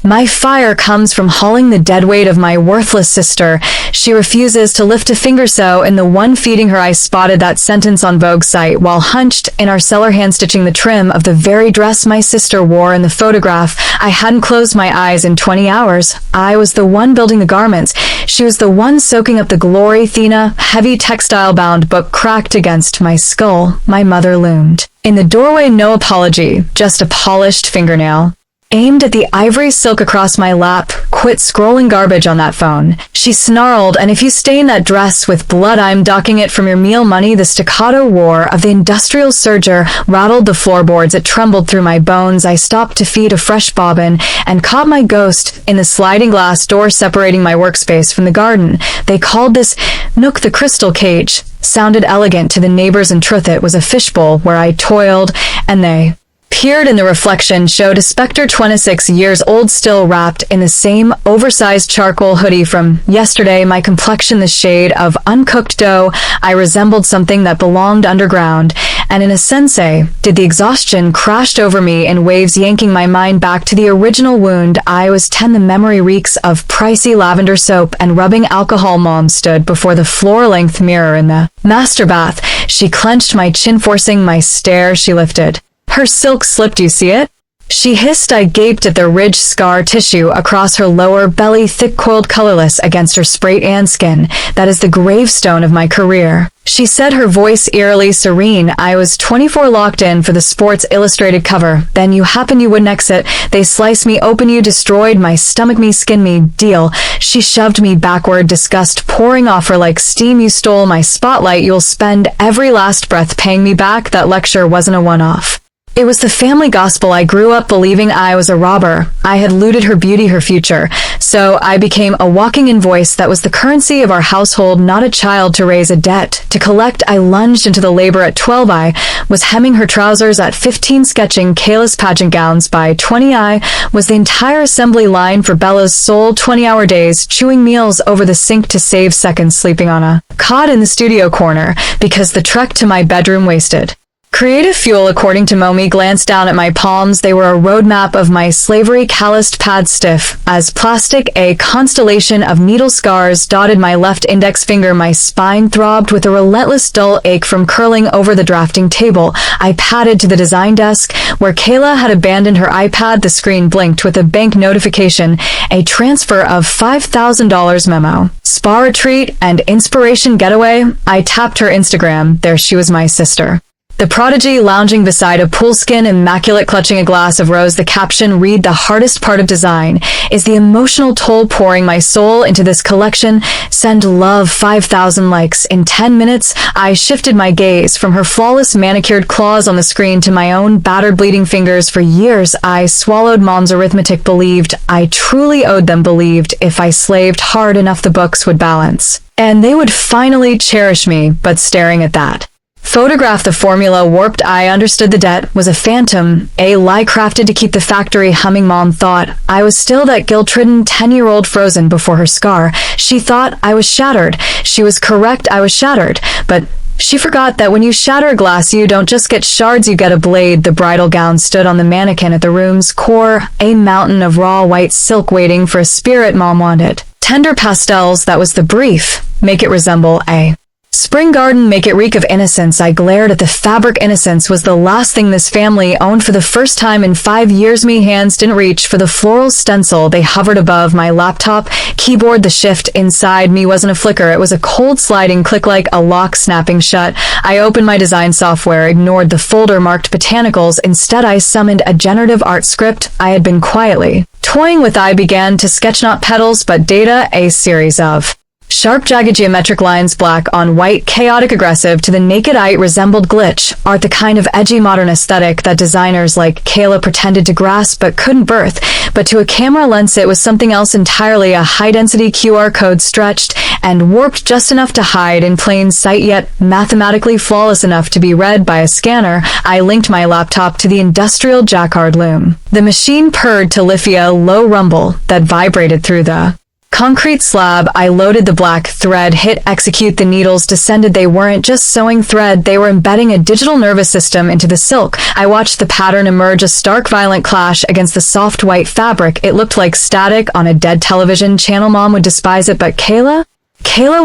My fire comes from hauling the dead weight of my worthless sister. She refuses to lift a finger, so in the one feeding her I spotted that sentence on Vogue's site while hunched in our cellar hand-stitching the trim of the very dress my sister wore in the photograph. I hadn't closed my eyes in 20 hours. I was the one building the garments. She was the one soaking up the glory. Thena, heavy textile-bound book cracked against my skull. My mother loomed. In the doorway, no apology, just a polished fingernail. Aimed at the ivory silk across my lap. Quit scrolling garbage on that phone. She snarled, and if you stain that dress with blood, I'm docking it from your meal money. The staccato roar of the industrial serger rattled the floorboards. It trembled through my bones. I stopped to feed a fresh bobbin and caught my ghost in the sliding glass door separating my workspace from the garden. They called this nook the crystal cage. Sounded elegant to the neighbors, and truth, it was a fishbowl where I toiled, and they peered in the reflection, showed a specter 26 years old, still wrapped in the same oversized charcoal hoodie from yesterday, my complexion the shade of uncooked dough. I resembled something that belonged underground, and in a sense, did the exhaustion crashed over me in waves, yanking my mind back to the original wound. I was 10, the memory reeks of pricey lavender soap and rubbing alcohol. Mom stood before the floor-length mirror in the master bath. She clenched my chin, forcing my stare. She lifted her silk slip. Do you see it? She hissed. I gaped at the ridge scar tissue across her lower belly, thick, coiled, colorless against her sprayed-tan skin. That is the gravestone of my career. She said, her voice eerily serene. I was 24, locked in for the Sports Illustrated cover. Then you happened, you wouldn't exit. They sliced me open, you destroyed my stomach, me skin me. Deal. She shoved me backward, disgust pouring off her like steam. You stole my spotlight. You'll spend every last breath paying me back. That lecture wasn't a one-off. It was the family gospel. I grew up believing I was a robber. I had looted her beauty, her future. So I became a walking invoice that was the currency of our household, not a child to raise, a debt to collect. I lunged into the labor at 12. I was hemming her trousers at 15, sketching Kayla's pageant gowns by 20. I was the entire assembly line for Bella's soul. 20-hour days, chewing meals over the sink to save seconds, sleeping on a cot in the studio corner because the trek to my bedroom wasted creative fuel. According to Momi, glanced down at my palms. They were a roadmap of my slavery, calloused, pad stiff as plastic. A constellation of needle scars dotted my left index finger. My spine throbbed with a relentless dull ache from curling over the drafting table. I padded to the design desk where Kayla had abandoned her iPad. The screen blinked with a bank notification, a transfer of $5,000 memo. Spa retreat and inspiration getaway. I tapped her Instagram. There she was, my sister. The prodigy lounging beside a poolskin, immaculate, clutching a glass of rose. The caption read, the hardest part of design is the emotional toll, pouring my soul into this collection. Send love. 5,000 likes. In 10 minutes, I shifted my gaze from her flawless manicured claws on the screen to my own battered, bleeding fingers. For years, I swallowed Mom's arithmetic, believed I truly owed them, believed if I slaved hard enough the books would balance, and they would finally cherish me. But staring at that photograph, the formula warped. I understood the debt was a phantom, a lie crafted to keep the factory humming. Mom thought I was still that guilt-ridden 10-year-old frozen before her scar. She thought I was shattered. She was correct. I was shattered. But she forgot that when you shatter a glass, you don't just get shards, you get a blade. The bridal gown stood on the mannequin at the room's core, a mountain of raw white silk waiting for a spirit. Mom wanted tender pastels. That was the brief. Make it resemble a spring garden, make it reek of innocence. I glared at the fabric. Innocence was the last thing this family owned. For the first time in 5 years, me hands didn't reach for the floral stencil. They hovered above my laptop keyboard. The shift inside me wasn't a flicker. It was a cold sliding click, like a lock snapping shut. I opened my design software, ignored the folder marked botanicals. Instead, I summoned a generative art script I had been quietly toying with. I began to sketch not petals, but data, a series of sharp, jagged geometric lines, black on white, chaotic, aggressive. To the naked eye, it resembled glitch art, the kind of edgy modern aesthetic that designers like Kayla pretended to grasp but couldn't birth. But to a camera lens, it was something else entirely, a high-density QR code stretched and warped just enough to hide in plain sight, yet mathematically flawless enough to be read by a scanner. I linked my laptop to the industrial jacquard loom. The machine purred to Lithia, low rumble that vibrated through the Concrete slab, I loaded the black thread, hit execute, the needles descended. They weren't just sewing thread, they were embedding a digital nervous system into the silk. I watched the pattern emerge, a stark, violent clash against the soft white fabric. It looked like static on a dead television channel. Mom would despise it, but Kayla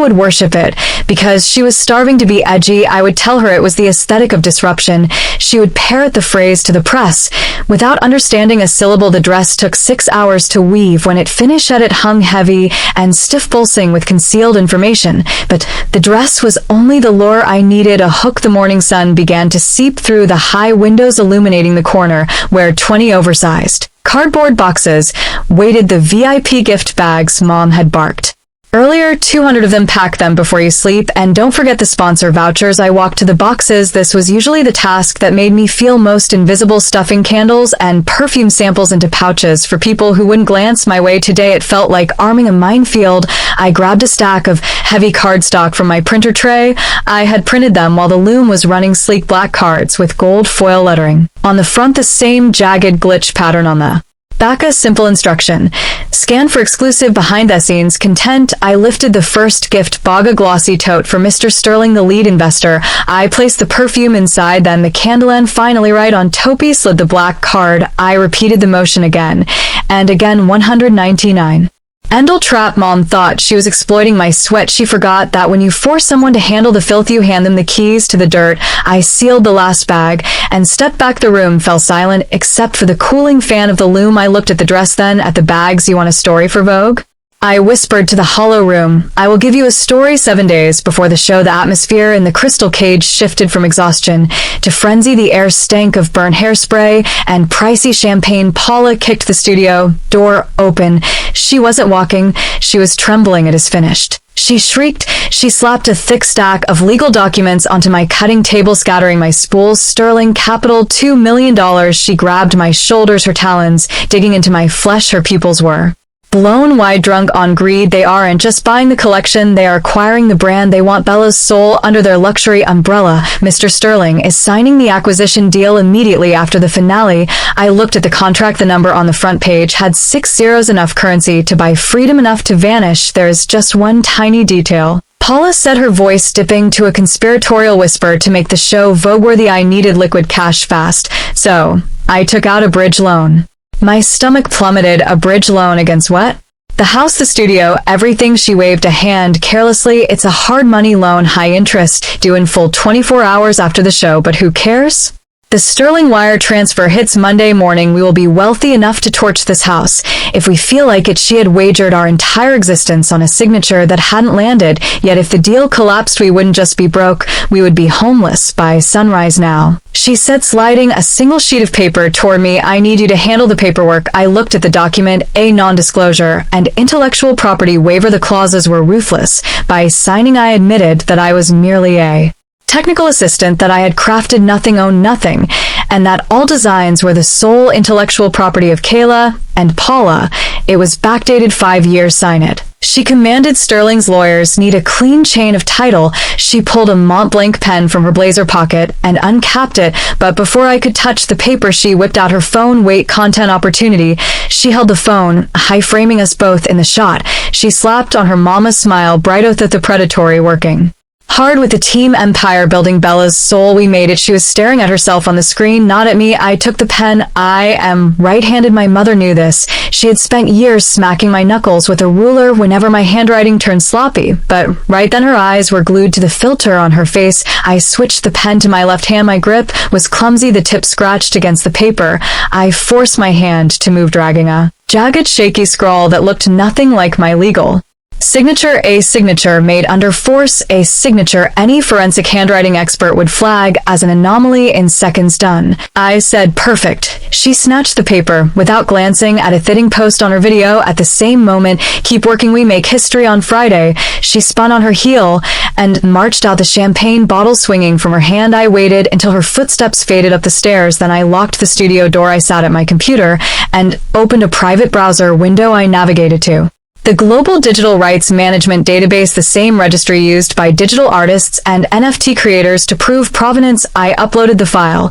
would worship it because she was starving to be edgy. I would tell her it was the aesthetic of disruption. She would parrot the phrase to the press. Without understanding a syllable, the dress took 6 hours to weave. When it finished, it hung heavy and stiff, pulsing with concealed information. But the dress was only the lure I needed. A hook. The morning sun began to seep through the high windows, illuminating the corner where 20 oversized cardboard boxes weighted the VIP gift bags Mom had barked. Earlier, 200 of them. Pack them before you sleep, and don't forget the sponsor vouchers. I walked to the boxes. This was usually the task that made me feel most invisible, stuffing candles and perfume samples into pouches for people who wouldn't glance my way. Today it felt like arming a minefield. I grabbed a stack of heavy cardstock from my printer tray. I had printed them while the loom was running, sleek black cards with gold foil lettering. On the front, the same jagged glitch pattern. On the back, a simple instruction. Scan for exclusive behind-the-scenes content. I lifted the first gift bag, a glossy tote for Mr. Sterling, the lead investor. I placed the perfume inside, then the candle, and finally right on Topi slid the black card. I repeated the motion again and again. 199. Endel trap. Mom thought she was exploiting my sweat. She forgot that when you force someone to handle the filth, you hand them the keys to the dirt. I sealed the last bag and stepped back. The room fell silent except for the cooling fan of the loom. I looked at the dress, then at the bags. You want a story for Vogue? I whispered to the hollow room. I will give you a story. 7 days before the show, the atmosphere in the crystal cage shifted from exhaustion to frenzy. The air stank of burnt hairspray and pricey champagne. Paula kicked the studio door open. She wasn't walking. She was trembling. It is finished. She shrieked. She slapped a thick stack of legal documents onto my cutting table, scattering my spools. Sterling capital, $2 million. She grabbed my shoulders, her talons digging into my flesh. Her pupils were blown wide, drunk on greed. They aren't just buying the collection, they are acquiring the brand. They want Bella's soul under their luxury umbrella. Mr. Sterling is signing the acquisition deal immediately after the finale. I looked at the contract. The number on the front page had 6 zeros, enough currency to buy freedom, enough to vanish. There is just one tiny detail. Paula said, her voice dipping to a conspiratorial whisper, to make the show Vogue-worthy, I needed liquid cash fast. So I took out a bridge loan. My stomach plummeted. A bridge loan against what? The house, the studio, everything. She waved a hand carelessly. It's a hard money loan, high interest, due in full 24 hours after the show, but who cares? The Sterling wire transfer hits Monday morning. We will be wealthy enough to torch this house if we feel like it. She had wagered our entire existence on a signature that hadn't landed, yet if the deal collapsed, we wouldn't just be broke, we would be homeless by sunrise now. She said, sliding a single sheet of paper toward me. I need you to handle the paperwork. I looked at the document, a non-disclosure and intellectual property waiver. The clauses were ruthless. By signing, I admitted that I was merely a technical assistant, that I had crafted nothing, owned nothing, and that all designs were the sole intellectual property of Kayla and Paula. It was backdated 5 years. Sign it. She commanded. Sterling's lawyers need a clean chain of title. She pulled a Mont Blanc pen from her blazer pocket and uncapped it, but before I could touch the paper, she whipped out her phone. Wait, content opportunity. She held the phone, high framing us both in the shot. She slapped on her mama's smile, bright oath at the predatory, working hard with the team, empire building Bella's soul. We made it. She was staring at herself on the screen, not at me. I took the pen. I am right-handed. My mother knew this. She had spent years smacking my knuckles with a ruler whenever my handwriting turned sloppy. But right then her eyes were glued to the filter on her face. I switched the pen to my left hand. My grip was clumsy. The tip scratched against the paper. I forced my hand to move, dragging a jagged, shaky scrawl that looked nothing like my legal signature. A signature made under force. A signature any forensic handwriting expert would flag as an anomaly in seconds. Done. I said, perfect. She snatched the paper without glancing at a fitting post on her video. At the same moment, keep working, we make history. On Friday, she spun on her heel and marched out, the champagne bottle swinging from her hand. I waited until her footsteps faded up the stairs. Then I locked the studio door. I sat at my computer and opened a private browser window. I navigated to the Global Digital Rights Management Database, the same registry used by digital artists and NFT creators to prove provenance. I uploaded the file.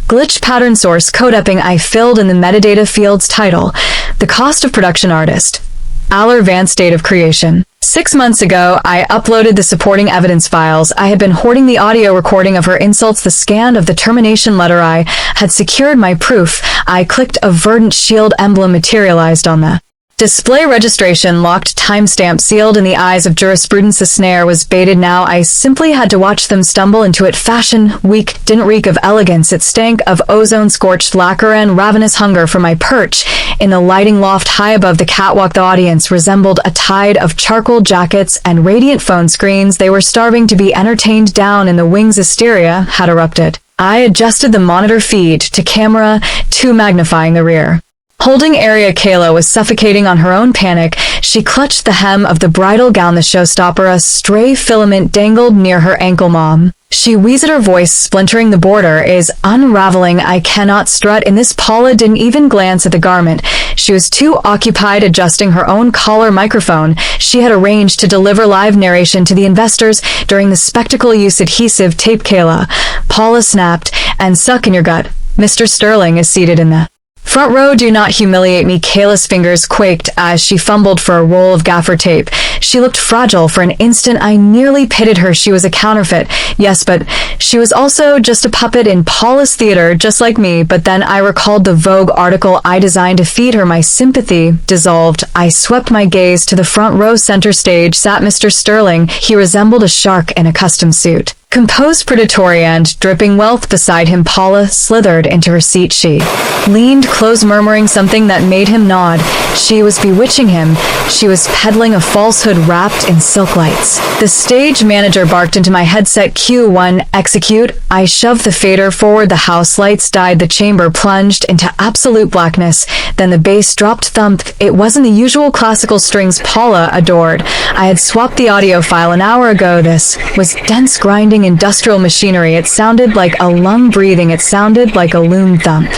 Glitch pattern source code upping. I filled in the metadata fields, title, the cost of production, artist, Advanced state of creation. 6 months ago, I uploaded the supporting evidence files. I had been hoarding the audio recording of her insults. The scan of the termination letter I had secured my proof. I clicked a verdant shield emblem materialized on the display. Registration locked, timestamp sealed in the eyes of jurisprudence. The snare was baited now. I simply had to watch them stumble into it. Fashion week didn't reek of elegance. It stank of ozone-scorched lacquer and ravenous hunger. For my perch in the lighting loft high above the catwalk, the audience resembled a tide of charcoal jackets and radiant phone screens. They were starving to be entertained. Down in the wings, hysteria had erupted. I adjusted the monitor feed to camera 2, magnifying the rear. Holding area, Kayla was suffocating on her own panic. She clutched the hem of the bridal gown, the showstopper. A stray filament dangled near her ankle. Mom, she wheezed, her voice splintering. The border is unraveling. I cannot strut in this. Paula didn't even glance at the garment. She was too occupied adjusting her own collar microphone. She had arranged to deliver live narration to the investors during the spectacle. Use adhesive tape, Kayla. Paula snapped. And suck in your gut. Mr. Sterling is seated in the front row. Do not humiliate me. Kayla's fingers quaked as she fumbled for a roll of gaffer tape. She looked fragile. For an instant, I nearly pitied her. She was a counterfeit. Yes, but she was also just a puppet in Paula's theater, just like me. But then I recalled the Vogue article I designed to feed her. My sympathy dissolved. I swept my gaze to the front row. Center stage sat Mr. Sterling. He resembled a shark in a custom suit. Composed, predatory, and dripping wealth beside him. Paula slithered into her seat. She leaned close, murmuring something that made him nod. She was bewitching him. She was peddling a falsehood wrapped in silk lights. The stage manager barked into my headset. Q1, execute. I shoved the fader forward. The house lights died. The chamber plunged into absolute blackness. Then the bass dropped. Thump. It wasn't the usual classical strings Paula adored. I had swapped the audio file an hour ago. This was dense, grinding industrial machinery. It sounded like a lung breathing. It sounded like a loom. Thump.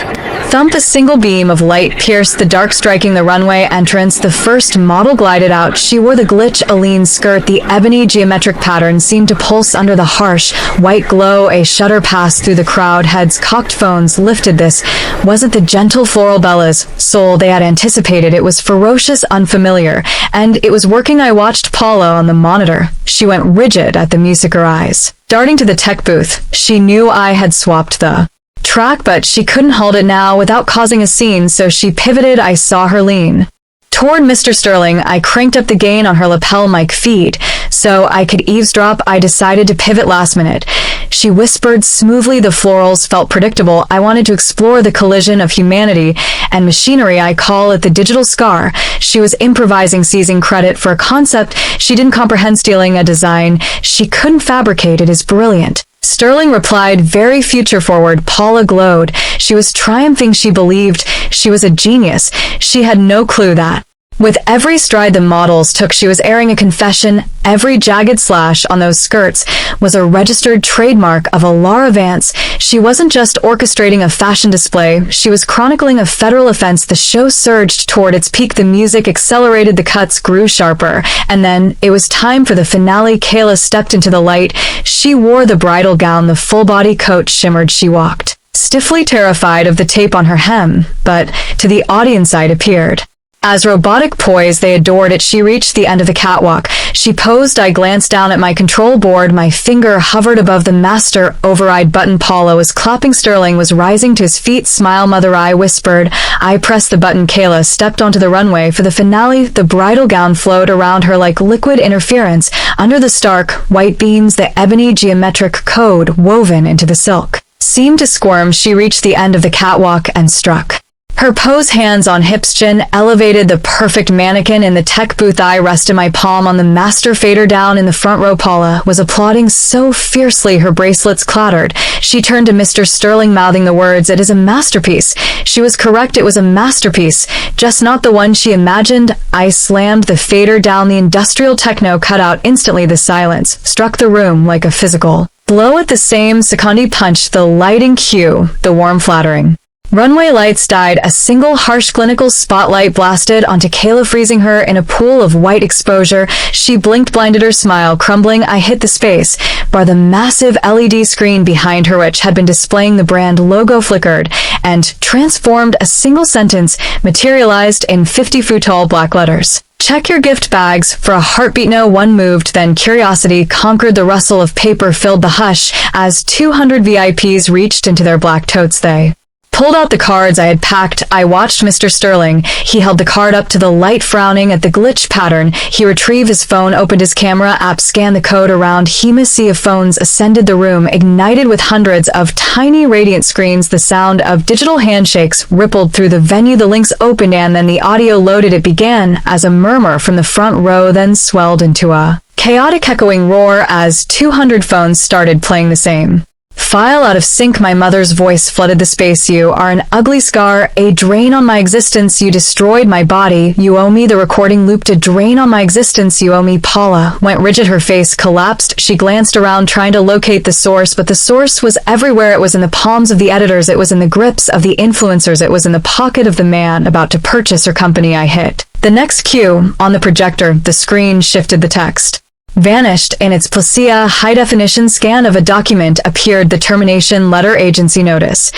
Thump. A single beam of light pierced the dark, striking the runway entrance. The first model glided out. She wore the glitch Aline skirt. The ebony geometric pattern seemed to pulse under the harsh white glow. A shudder passed through the crowd. Heads cocked, phones lifted. This wasn't the gentle floral Bella's soul they had anticipated. It was ferocious, unfamiliar, and it was working. I watched Paula on the monitor. She went rigid at the music, her eyes darting to the tech booth. She knew I had swapped the track, but she couldn't hold it now without causing a scene, so she pivoted. I saw her lean toward Mr. Sterling. I cranked up the gain on her lapel mic feed so I could eavesdrop. I decided to pivot last minute. She whispered smoothly. The florals felt predictable. I wanted to explore the collision of humanity and machinery. I call it the digital scar. She was improvising, seizing credit for a concept she didn't comprehend, stealing a design she couldn't fabricate. It is brilliant. Sterling replied, very future forward. Paula glowed. She was triumphing. She believed she was a genius. She had no clue that with every stride the models took, she was airing a confession. Every jagged slash on those skirts was a registered trademark of a Lara Vance. She wasn't just orchestrating a fashion display. She was chronicling a federal offense. The show surged toward its peak. The music accelerated. The cuts grew sharper. And then it was time for the finale. Kayla stepped into the light. She wore the bridal gown. The full-body coat shimmered. She walked stiffly, terrified of the tape on her hem, but to the audience it appeared as robotic poise. They adored it. She reached the end of the catwalk. She posed. I glanced down at my control board. My finger hovered above the master override button. Paula was clapping. Sterling was rising to his feet. Smile, mother, I whispered. I pressed the button. Kayla stepped onto the runway for the finale. The bridal gown flowed around her like liquid interference. Under the stark white beams, the ebony geometric code woven into the silk seemed to squirm. She reached the end of the catwalk and struck her pose, hands on hips, chin elevated, the perfect mannequin. In the tech booth, I rested my palm on the master fader. Down in the front row, Paula was applauding so fiercely her bracelets clattered. She turned to Mr. Sterling, mouthing the words, "It is a masterpiece." She was correct. It was a masterpiece, just not the one she imagined. I slammed the fader down. The industrial techno cut out instantly. The silence struck the room like a physical blow. At the same second, he punched the lighting cue, the warm, flattering runway lights died. A single harsh clinical spotlight blasted onto Kayla, freezing her in a pool of white exposure. She blinked, blinded, her smile crumbling. I hit the space bar. The massive LED screen behind her, which had been displaying the brand logo, flickered and transformed. A single sentence materialized in 50-foot tall black letters. Check your gift bags. For a heartbeat, no one moved. Then curiosity conquered. The rustle of paper filled the hush as 200 VIPs reached into their black totes. They pulled out the cards I had packed. I watched Mr. Sterling. He held the card up to the light, frowning at the glitch pattern. He retrieved his phone, opened his camera app, scanned the code around. A sea of phones ascended the room, ignited with hundreds of tiny radiant screens. The sound of digital handshakes rippled through the venue. The links opened and then the audio loaded. It began as a murmur from the front row, then swelled into a chaotic echoing roar as 200 phones started playing the same file. Out of sync, my mother's voice flooded the space. You are an ugly scar, a drain on my existence. You destroyed my body. You owe me. The recording looped. A drain on my existence. You owe me. Paula went rigid. Her face collapsed. She glanced around, trying to locate the source, but the source was everywhere. It was in the palms of the editors. It was in the grips of the influencers. It was in the pocket of the man about to purchase her company. I hit the next cue on the projector. The screen shifted. The text vanished. In its place, a high-definition scan of a document appeared. The termination letter, agency notice.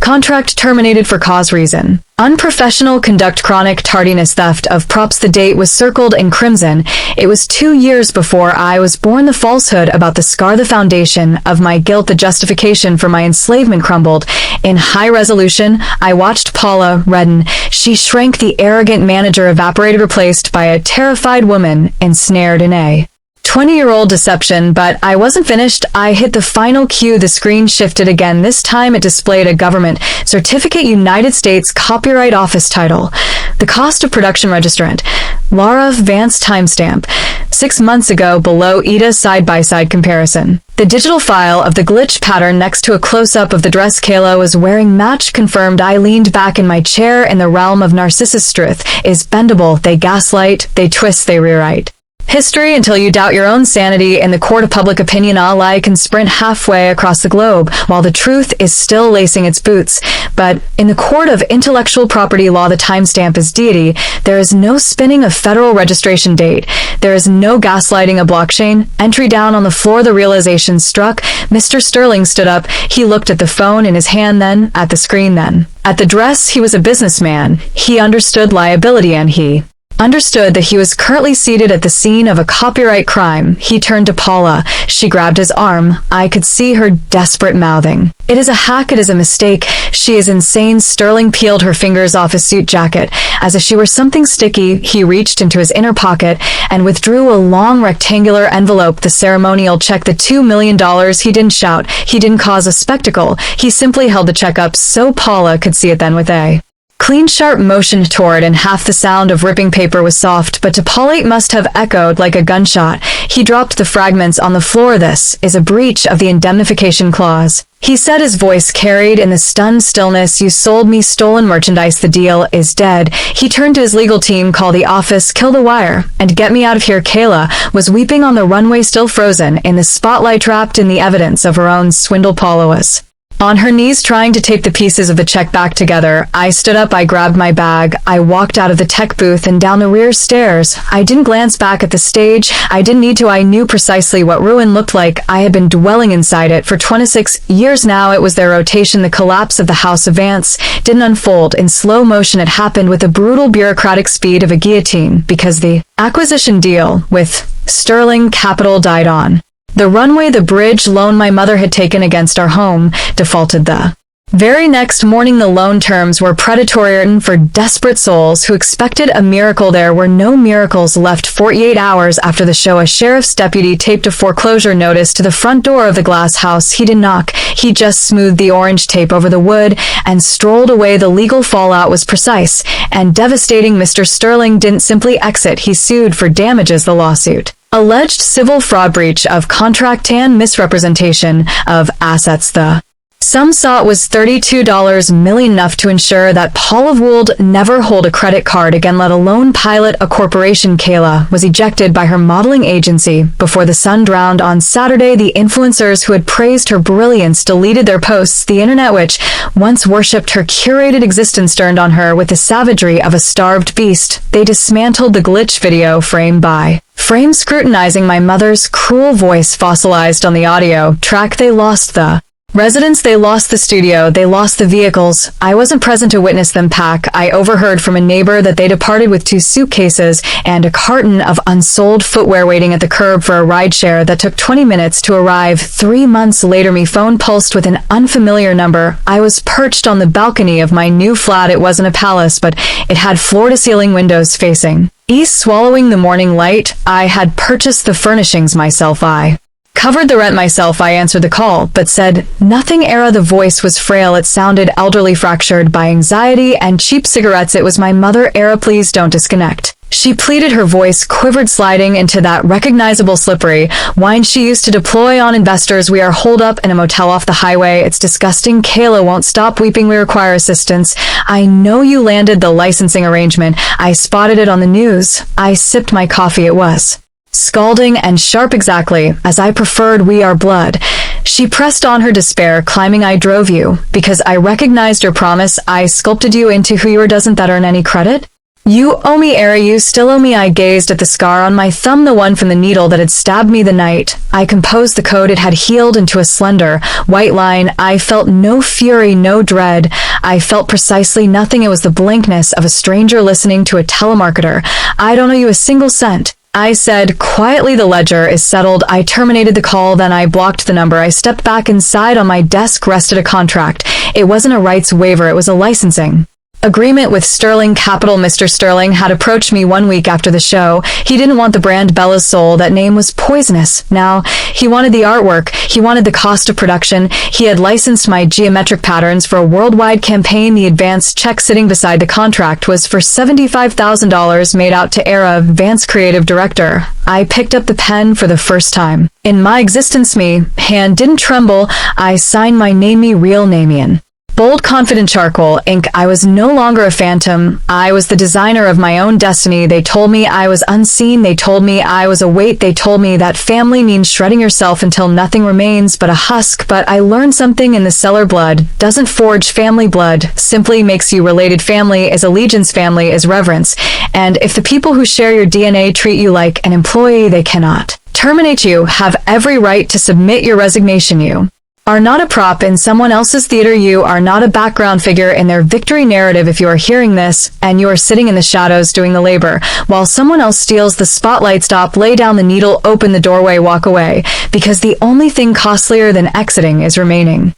Contract terminated for cause reason. Unprofessional conduct, chronic tardiness, theft of props. The date was circled in crimson. It was 2 years before I was born. The falsehood about the scar, the foundation of my guilt, the justification for my enslavement crumbled. In high resolution, I watched Paula redden. She shrank. The arrogant manager evaporated, replaced by a terrified woman ensnared in a 20-year-old deception. But I wasn't finished. I hit the final cue. The screen shifted again. This time it displayed a government certificate, United States Copyright Office title. The cost of production registrant, Laura Vance, timestamp 6 months ago. Below, Ida side-by-side comparison. The digital file of the glitch pattern next to a close-up of the dress Kayla was wearing matched. Confirmed. I leaned back in my chair. In the realm of narcissist, truth is bendable. They gaslight, they twist, they rewrite history until you doubt your own sanity. In the court of public opinion, a lie can sprint halfway across the globe while the truth is still lacing its boots. But in the court of intellectual property law, the timestamp is deity. There is no spinning a federal registration date. There is no gaslighting a blockchain. Entry down on the floor. The realization struck. Mr. Sterling stood up. He looked at the phone in his hand, then at the screen, then at the dress. He was a businessman. He understood liability, and he understood that he was currently seated at the scene of a copyright crime. He turned to Paula. She grabbed his arm. I could see her desperate mouthing. It is a hack. It is a mistake. She is insane. Sterling peeled her fingers off his suit jacket. As if she were something sticky, he reached into his inner pocket and withdrew a long rectangular envelope. The ceremonial check, the $2 million. He didn't shout. He didn't cause a spectacle. He simply held the check up so Paula could see it, then with a clean, sharp motion toward, and half the sound of ripping paper was soft, but to Paul it must have echoed like a gunshot. He dropped the fragments on the floor. This is a breach of the indemnification clause, he said, his voice carried in the stunned stillness. You sold me stolen merchandise. The deal is dead. He turned to his legal team. Call the office, kill the wire, and get me out of here. Kayla was weeping on the runway, still frozen in the spotlight, trapped in the evidence of her own swindle. Paula was on her knees trying to tape the pieces of the check back together. I stood up. I grabbed my bag. I walked out of the tech booth and down the rear stairs. I didn't glance back at the stage. I didn't need to. I knew precisely what ruin looked like. I had been dwelling inside it for 26 years now. It was their rotation. The collapse of the House of Vance didn't unfold in slow motion. It happened with the brutal bureaucratic speed of a guillotine, because the acquisition deal with Sterling Capital died on the runway. The bridge loan my mother had taken against our home defaulted the very next morning. The loan terms were predatory, written for desperate souls who expected a miracle. There were no miracles left. 48 hours after the show, a sheriff's deputy taped a foreclosure notice to the front door of the glass house. He didn't knock. He just smoothed the orange tape over the wood and strolled away. The legal fallout was precise and devastating. Mr. Sterling didn't simply exit. He sued for damages. The lawsuit alleged civil fraud, breach of contract, and misrepresentation of assets. The sum sought was $32 million, enough to ensure that Paula Would never hold a credit card again, let alone pilot a corporation. Kayla was ejected by her modeling agency before the sun drowned on Saturday. The influencers who had praised her brilliance deleted their posts. The internet, which once worshipped her curated existence, turned on her with the savagery of a starved beast. They dismantled the glitch video frame by frame, scrutinizing my mother's cruel voice fossilized on the audio track. They lost the Residents, they lost the studio, they lost the vehicles. I wasn't present to witness them pack. I overheard from a neighbor that they departed with 2 suitcases and a carton of unsold footwear waiting at the curb for a rideshare that took 20 minutes to arrive. 3 months later, my phone pulsed with an unfamiliar number. I was perched on the balcony of my new flat. It wasn't a palace, but it had floor-to-ceiling windows facing east. Swallowing the morning light, I had purchased the furnishings myself. I covered the rent myself. I answered the call, but said nothing. The voice was frail. It sounded elderly, fractured by anxiety and cheap cigarettes. It was my mother. Please don't disconnect. She pleaded. Her voice quivered, sliding into that recognizable slippery whine she used to deploy on investors. We are holed up in a motel off the highway. It's disgusting. Kayla won't stop weeping. We require assistance. I know you landed the licensing arrangement. I spotted it on the news. I sipped my coffee. It was scalding and sharp, exactly as I preferred. We are blood. She pressed on, her despair climbing. I drove you because I recognized your promise. I sculpted you into who you are. Doesn't that earn any credit? You owe me, you still owe me. I gazed at the scar on my thumb, the one from the needle that had stabbed me the night I composed the code. It had healed into a slender, white line. I felt no fury, no dread. I felt precisely nothing. It was the blankness of a stranger listening to a telemarketer. I don't owe you a single cent, I said quietly. The ledger is settled. I terminated the call, then I blocked the number. I stepped back inside. On my desk rested a contract. It wasn't a rights waiver, it was a licensing agreement with Sterling Capital. Mr. Sterling had approached me 1 week after the show. He didn't want the brand Bella's Soul. That name was poisonous. Now, he wanted the artwork. He wanted the cost of production. He had licensed my geometric patterns for a worldwide campaign. The advance check sitting beside the contract was for $75,000 made out to Era, Vance creative director. I picked up the pen for the first time in my existence. Me hand didn't tremble. I signed my name, me real name, bold, confident charcoal ink. I was no longer a phantom. I was the designer of my own destiny. They told me I was unseen. They told me I was a weight. They told me that family means shredding yourself until nothing remains but a husk. But I learned something in the cellar. Blood doesn't forge family. Blood simply makes you related. Family is allegiance. Family is reverence. And if the people who share your DNA treat you like an employee, they cannot terminate you. Have every right to submit your resignation. You are not a prop in someone else's theater. You are not a background figure in their victory narrative. If you are hearing this and you are sitting in the shadows doing the labor while someone else steals the spotlight, stop, lay down the needle, open the doorway, walk away, because the only thing costlier than exiting is remaining.